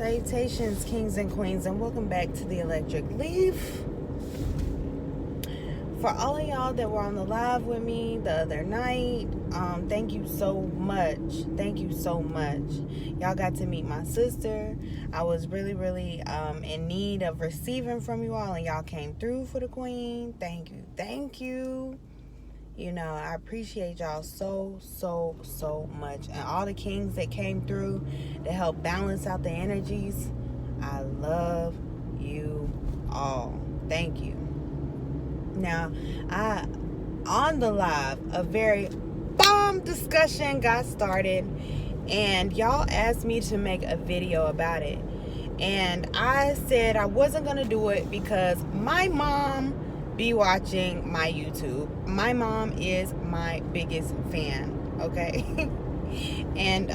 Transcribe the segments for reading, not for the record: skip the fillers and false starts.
Salutations, kings and queens, and welcome back to the Electric Leaf. For all of y'all that were on the live with me the other night, thank you so much. Thank you so much. Y'all got to meet my sister. I was really in need of receiving from you all, and y'all came through for the queen. Thank you. Thank you. You know, I appreciate y'all so much. And all the kings that came through to help balance out the energies, I love you all. Thank you. Now, on the live, a very bomb discussion got started, and y'all asked me to make a video about it. And I said I wasn't going to do it because my mom be watching my YouTube. My mom is my biggest fan, okay? and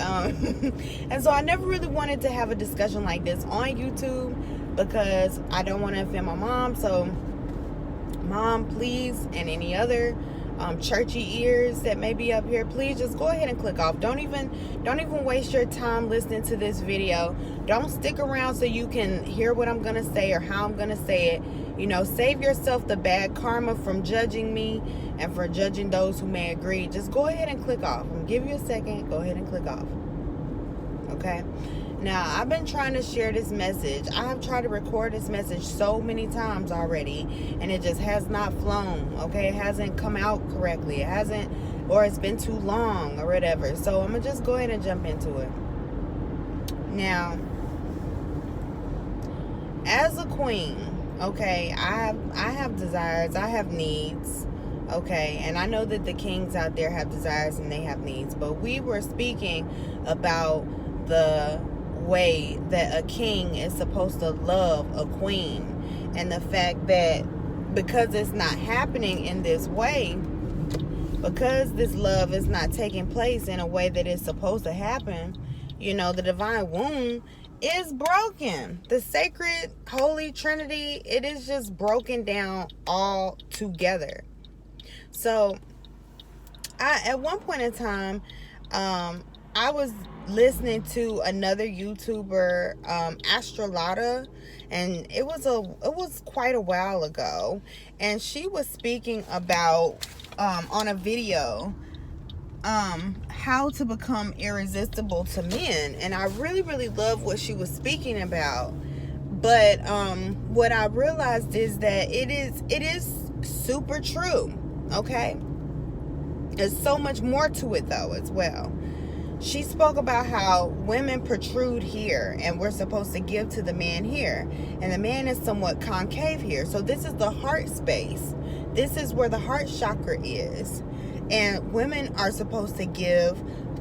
so I never really wanted to have a discussion like this on YouTube because I don't want to offend my mom. So Mom, please, and any other churchy ears that may be up here, please just go ahead and click off. Don't even waste your time listening to this video. Don't stick around so you can hear what I'm gonna say or how I'm gonna say it. You know, save yourself the bad karma from judging me and for judging those who may agree. Just go ahead and click off. I'm gonna give you a second. Go ahead and click off. Okay? Now, I've been trying to share this message. I have tried to record this message so many times already, and it just has not flown, okay? It hasn't come out correctly. It hasn't, or it's been too long or whatever. So I'm going to just go ahead and jump into it. Now, as a queen, okay, I have desires. I have needs, okay? And I know that the kings out there have desires and they have needs. But we were speaking about the way that a king is supposed to love a queen, and the fact that because it's not happening in this way, because this love is not taking place in a way that it's supposed to happen, you know, the divine womb is broken. The sacred holy trinity, it is just broken down all together. So at one point in time, I was listening to another YouTuber, Astrolata, and it was quite a while ago, and she was speaking about on a video how to become irresistible to men, and I really love what she was speaking about. But what I realized is that it is super true. Okay, there's so much more to it though as well. She spoke about how women protrude here and we're supposed to give to the man here. And the man is somewhat concave here. So this is the heart space. This is where the heart chakra is. And women are supposed to give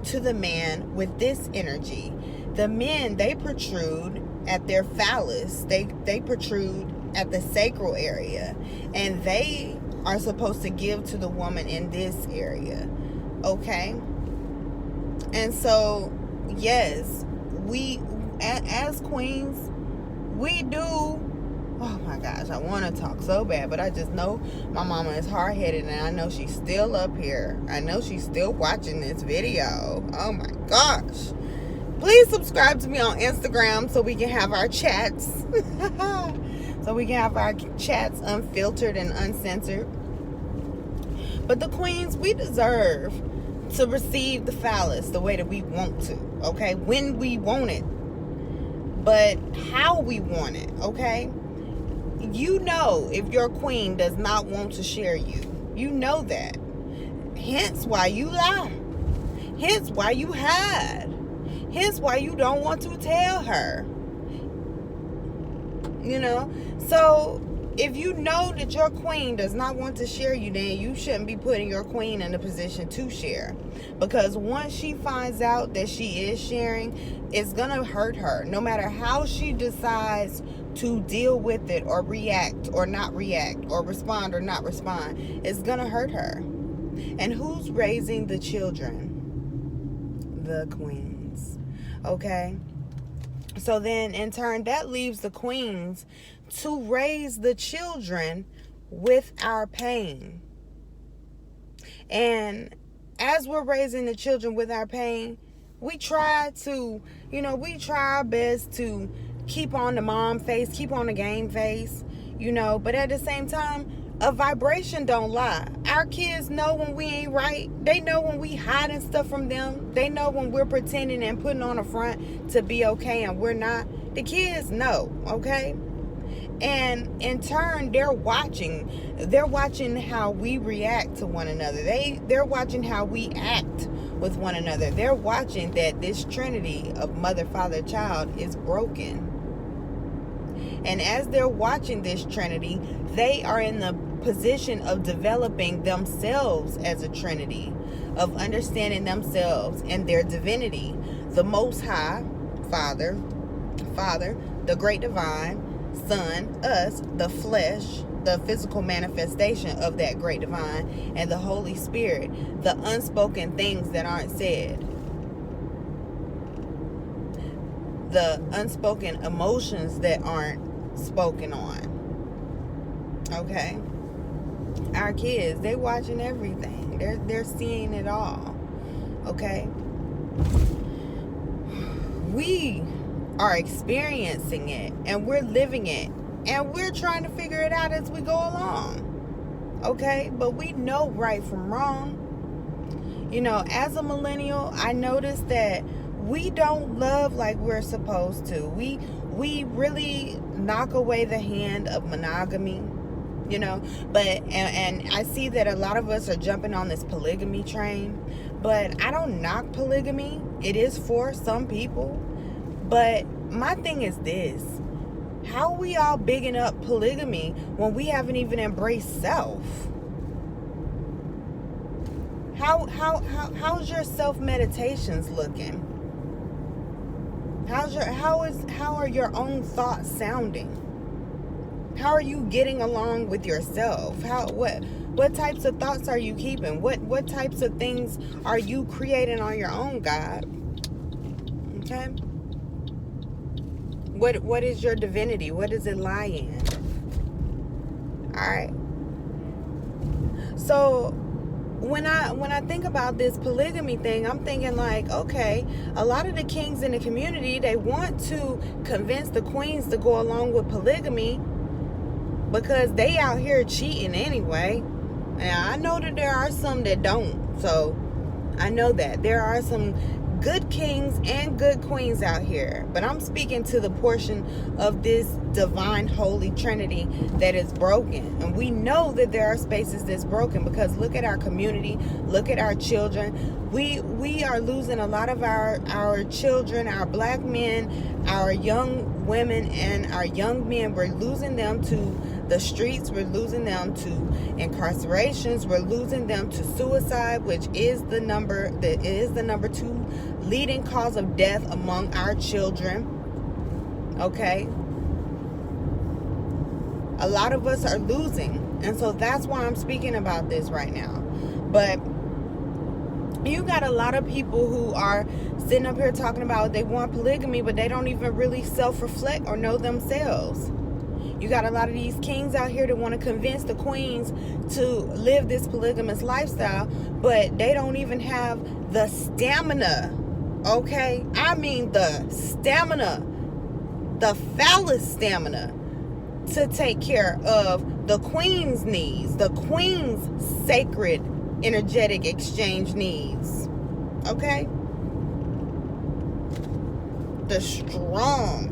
to the man with this energy. The men, they protrude at their phallus. They protrude at the sacral area. And they are supposed to give to the woman in this area. Okay? And so, yes, we, as queens, we do, oh my gosh, I want to talk so bad, but I just know my mama is hard-headed, and I know she's still up here. I know she's still watching this video. Oh my gosh. Please subscribe to me on Instagram so we can have our chats. So we can have our chats unfiltered and uncensored. But the queens, we deserve to receive the phallus the way that we want to, okay? When we want it, but how we want it, okay? You know if your queen does not want to share you. You know that. Hence why you lie. Hence why you hide. Hence why you don't want to tell her. You know? So if you know that your queen does not want to share you, then you shouldn't be putting your queen in a position to share. Because once she finds out that she is sharing, it's going to hurt her. No matter how she decides to deal with it or react or not react or respond or not respond, it's going to hurt her. And who's raising the children? The queens. Okay? So then, in turn, that leaves the queens to raise the children with our pain. And as we're raising the children with our pain, we try to, we try our best to keep on the mom face, keep on the game face, but at the same time, a vibration don't lie. Our kids know when we ain't right. They know when we hiding stuff from them. They know when we're pretending and putting on a front to be okay and we're not. The kids know, okay? And in turn, they're watching how we react to one another. They're watching how we act with one another. They're watching that this trinity of mother, father, child is broken. And as they're watching this trinity, they are in the position of developing themselves as a trinity, of understanding themselves and their divinity. The Most High, Father, the Great Divine, Son, us, the flesh, the physical manifestation of that Great Divine, and the Holy Spirit, the unspoken things that aren't said, the unspoken emotions that aren't spoken on. Okay? Our kids, they watching everything. They're seeing it all. Okay? We are experiencing it, and we're living it, and we're trying to figure it out as we go along. Okay? But we know right from wrong. As a millennial, I noticed that we don't love like we're supposed to. We really knock away the hand of monogamy, but and I see that a lot of us are jumping on this polygamy train, but I don't knock polygamy. It is for some people, but my thing is this: how are we all bigging up polygamy when we haven't even embraced self? How's your self meditations looking? How are your own thoughts sounding? How are you getting along with yourself? What types of thoughts are you keeping? What types of things are you creating on your own, God? Okay? What is your divinity? What does it lie in? Alright. So when I think about this polygamy thing, I'm thinking like, okay, a lot of the kings in the community, they want to convince the queens to go along with polygamy because they out here cheating anyway. And I know that there are some that don't. So I know that there are some good kings and good queens out here, but I'm speaking to the portion of this divine holy trinity that is broken. And we know that there are spaces that's broken, because look at our community, look at our children. We are losing a lot of our children, our black men, our young women, and our young men. We're losing them to the streets. We're losing them to incarcerations. We're losing them to suicide, which is the number 2 leading cause of death among our children. Okay? A lot of us are losing. And so that's why I'm speaking about this right now. But you got a lot of people who are sitting up here talking about they want polygamy, but they don't even really self-reflect or know themselves. You got a lot of these kings out here that want to convince the queens to live this polygamous lifestyle, but they don't even have the stamina. Okay? I mean the stamina, the phallus stamina, to take care of the queen's needs, the queen's sacred energetic exchange needs. Okay? The strong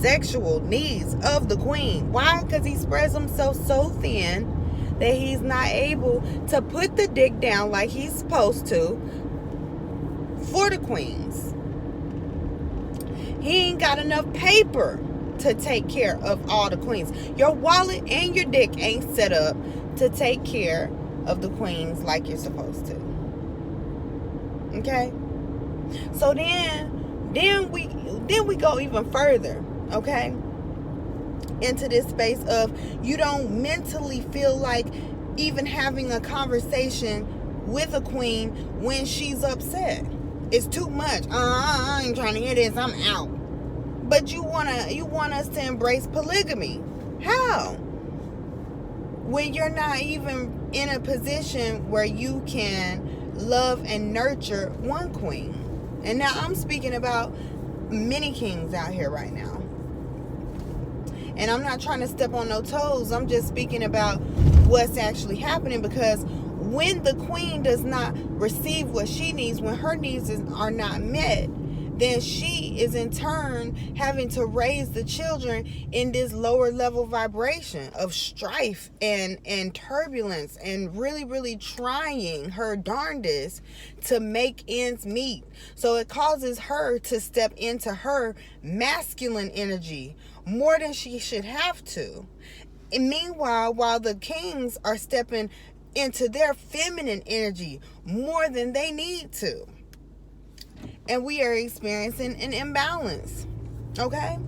sexual needs of the queen. Why? Because he spreads himself so thin that he's not able to put the dick down like he's supposed to for the queens. He ain't got enough paper to take care of all the queens. Your wallet and your dick ain't set up to take care of the queens like you're supposed to. Okay? So then we go even further, okay? Into this space of you don't mentally feel like even having a conversation with a queen when she's upset. It's too much. I ain't trying to hear this. I'm out. But you want us to embrace polygamy. How? When you're not even in a position where you can love and nurture one queen. And now I'm speaking about many kings out here right now. And I'm not trying to step on no toes. I'm just speaking about what's actually happening, because when the queen does not receive what she needs, when her needs are not met, then she is in turn having to raise the children in this lower level vibration of strife and turbulence, and really, really trying her darndest to make ends meet. So it causes her to step into her masculine energy more than she should have to. And meanwhile, while the kings are stepping into their feminine energy more than they need to. And we are experiencing an imbalance. Okay?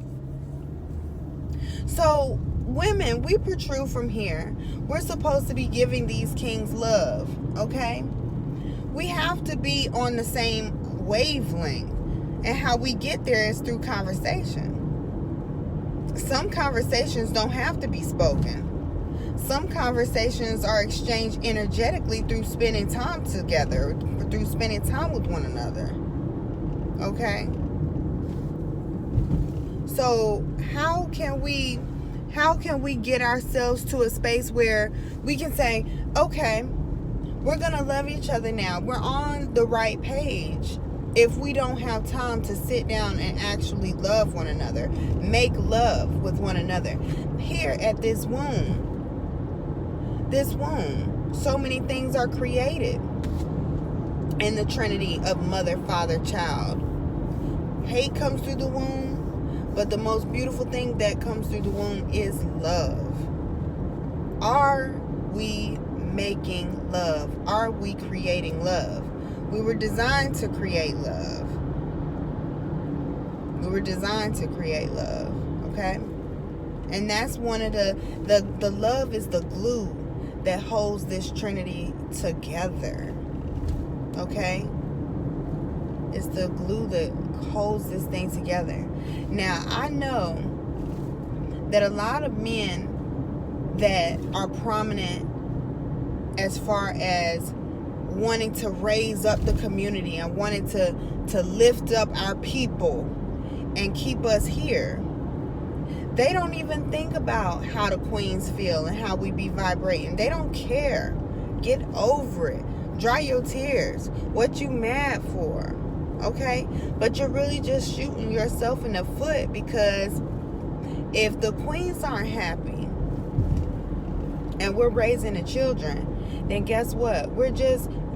So, women, we protrude from here. We're supposed to be giving these kings love. Okay? We have to be on the same wavelength. And how we get there is through conversation. Some conversations don't have to be spoken. Some conversations are exchanged energetically through spending time together, through spending time with one another. Okay? So how can we get ourselves to a space where we can say, okay, we're gonna love each other now. We're on the right page. If we don't have time to sit down and actually love one another, make love with one another. Here at this womb, so many things are created in the trinity of mother, father, child. Hate comes through the womb, but the most beautiful thing that comes through the womb is love. Are we making love? Are we creating love? We were designed to create love. We were designed to create love, okay? And that's one of the love is the glue that holds this trinity together, okay? It's the glue that holds this thing together. Now, I know that a lot of men that are prominent as far as wanting to raise up the community and wanting to lift up our people and keep us here, they don't even think about how the queens feel and how we be vibrating. They don't care. Get over it. Dry your tears. What you mad for? Okay? But you're really just shooting yourself in the foot, because if the queens aren't happy and we're raising the children, then guess what?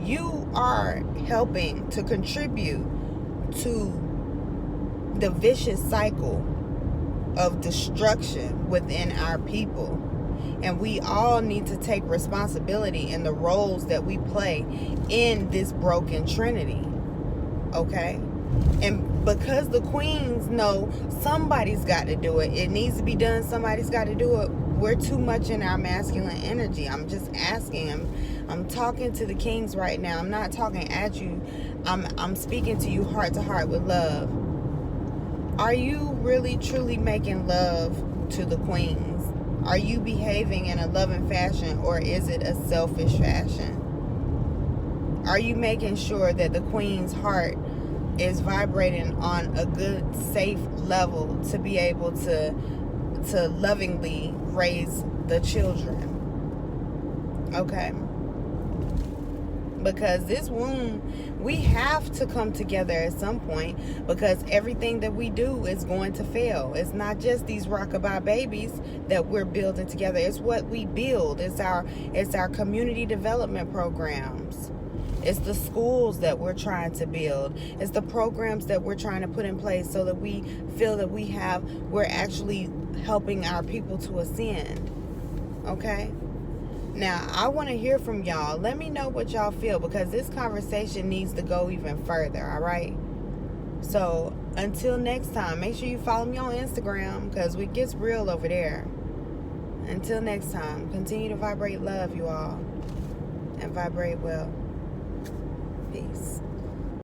You are helping to contribute to the vicious cycle of destruction within our people. And we all need to take responsibility in the roles that we play in this broken trinity. Okay? And because the queens know somebody's got to do it, it needs to be done, somebody's got to do it, we're too much in our masculine energy. I'm just asking. I'm talking to the kings right now. I'm not talking at you. I'm speaking to you heart to heart with love. Are you really truly making love to the queens? Are you behaving in a loving fashion, or is it a selfish fashion? Are you making sure that the queen's heart is vibrating on a good, safe level to be able to lovingly raise the children? Okay? Because this womb, we have to come together at some point, because everything that we do is going to fail. It's not just these rockabye babies that we're building together. It's what we build. It's our community development programs. It's the schools that we're trying to build. It's the programs that we're trying to put in place so that we feel that we're actually helping our people to ascend. Okay? Now, I want to hear from y'all. Let me know what y'all feel, because this conversation needs to go even further, all right? So, until next time, make sure you follow me on Instagram, because it gets real over there. Until next time, continue to vibrate love, you all, and vibrate well.